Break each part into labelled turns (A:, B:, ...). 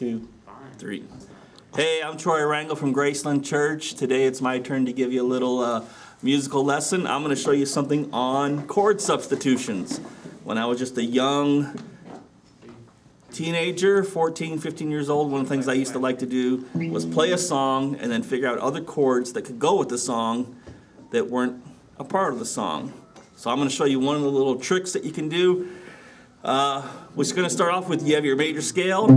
A: 2, 3. Hey, I'm Troy Rangel from Graceland Church. Today it's my turn to give you a little musical lesson. I'm going to show you something on chord substitutions. When I was just a young teenager, 14, 15 years old, one of the things I used to like to do was play a song and then figure out other chords that could go with the song that weren't a part of the song. So I'm going to show you one of the little tricks that you can do. We're going to start off with, you have your major scale.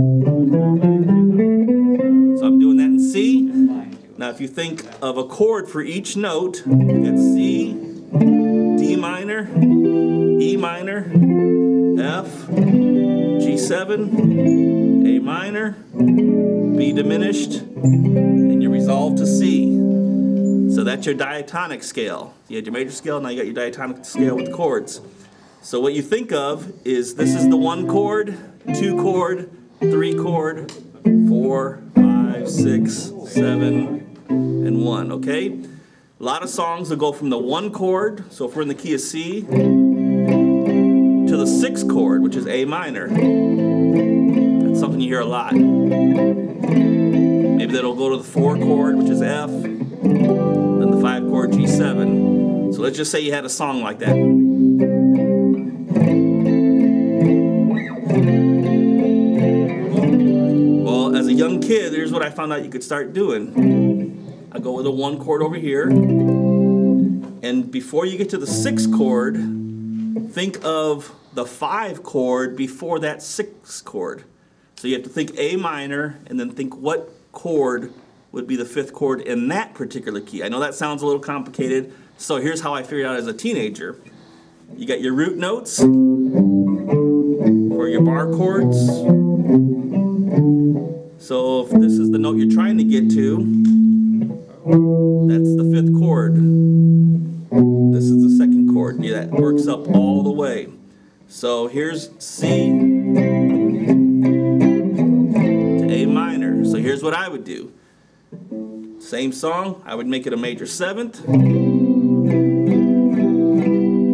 A: So I'm doing that in C. Now if you think of a chord for each note, you got C, D minor, E minor, F, G7, A minor, B diminished, and you resolve to C. So that's your diatonic scale. You had your major scale, now you got your diatonic scale with chords. So what you think of is this is the 1 chord, 2 chord, 3 chord, 4, 5, 6, 7, and 1, okay? A lot of songs will go from the 1 chord, so if we're in the key of C, to the 6th chord, which is A minor. That's something you hear a lot. Maybe that'll go to the 4 chord, which is F, then the 5 chord, G7. So let's just say you had a song like that. Well, as a young kid, here's what I found out you could start doing. I go with a 1 chord over here, and before you get to the 6th chord, think of the 5 chord before that 6th chord. So you have to think A minor, and then think what chord would be the 5th chord in that particular key. I know that sounds a little complicated, so here's how I figured out as a teenager. You got your root notes, or your bar chords. So if this is the note you're trying to get to, that's the 5th chord. This is the 2nd chord. Yeah, that works up all the way. So here's C to A minor. So here's what I would do. Same song, I would make it a major 7th.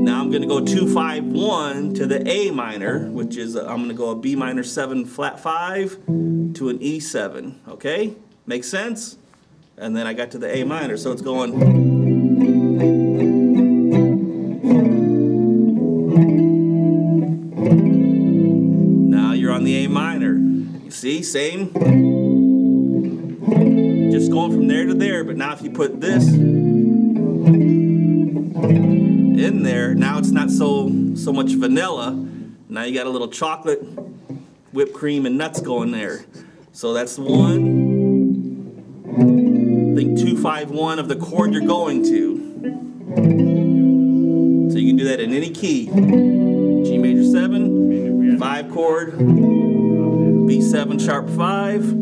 A: Now I'm going to go 2, 5, 1 to the A minor, which is, I'm going to go a B minor 7 flat 5 to an E7, okay? Makes sense? And then I got to the A minor, so it's going. Now you're on the A minor. You see, same. Just going from there to there, but now if you put this in there, now it's not so much vanilla. Now you got a little chocolate, whipped cream, and nuts going there. So that's 1. Think 2, 5, 1 of the chord you're going to. So you can do that in any key. G major 7, 5 chord, B7 sharp 5.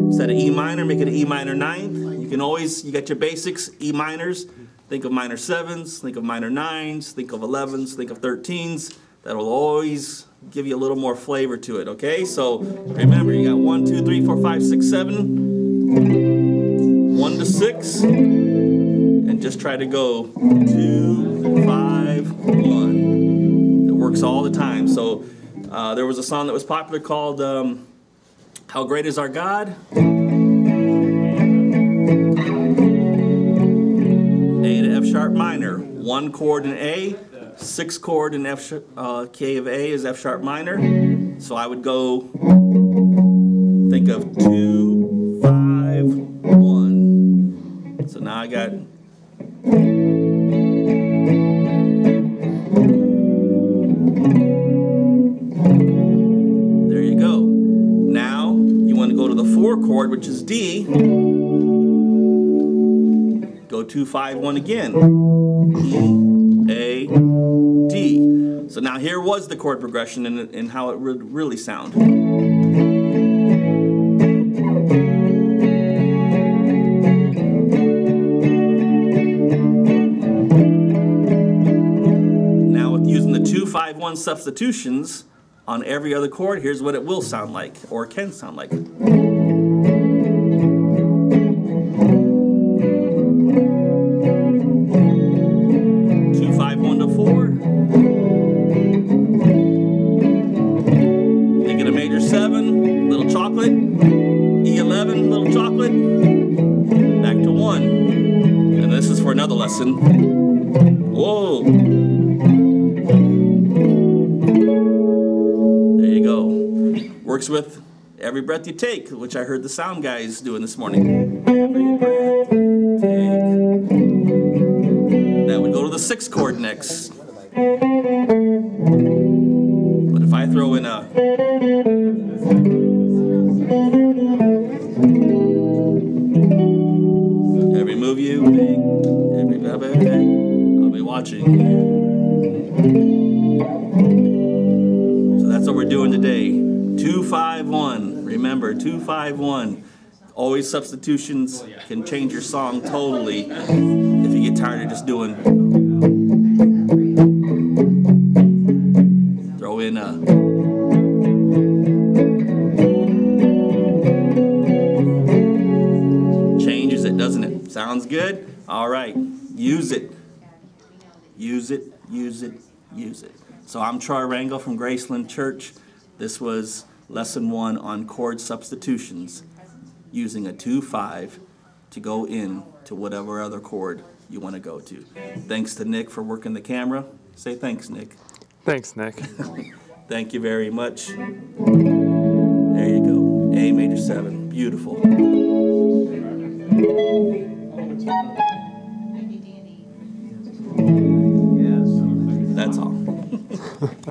A: Instead of E minor, make it an E minor 9th. You can always, you got your basics, E minors. Think of minor 7s, think of minor 9s, think of 11s, think of 13s. That'll always give you a little more flavor to it, okay? So remember, you got 1, 2, 3, 4, 5, 6, 7, 1 to 6, and just try to go 2, 5, 1. It works all the time. So there was a song that was popular called How Great Is Our God? A to F sharp minor, 1 chord in A, 6th chord in F key of A is F sharp minor. So I would go, think of 2, 5, 1. So now I got. There you go. Now you want to go to the 4 chord, which is D. Go 2, 5, 1 again. E, A, D. So now here was the chord progression and how it would really sound. Now with using the 2, 5, 1 substitutions on every other chord, here's what it will sound like, or can sound like. 7, E7, little chocolate. E11, little chocolate. Back to 1. And this is for another lesson. Whoa. There you go. Works with every breath you take, which I heard the sound guys doing this morning. Every breath you take. Now we go to the 6th chord next. But if I throw in a every move you make, I'll be watching. So that's what we're doing today. 2-5-1. Remember, 2-5-1. Always substitutions can change your song totally if you get tired of just doing. Throw in a. Changes it, doesn't it? Sounds good? All right. Use it. Use it, use it, use it. So I'm Troy Rangel from Graceland Church. This was lesson 1 on chord substitutions, using a 2-5 to go in to whatever other chord you want to go to. Thanks to Nick for working the camera. Say thanks, Nick.
B: Thanks, Nick.
A: Thank you very much. There you go. A major 7. Beautiful.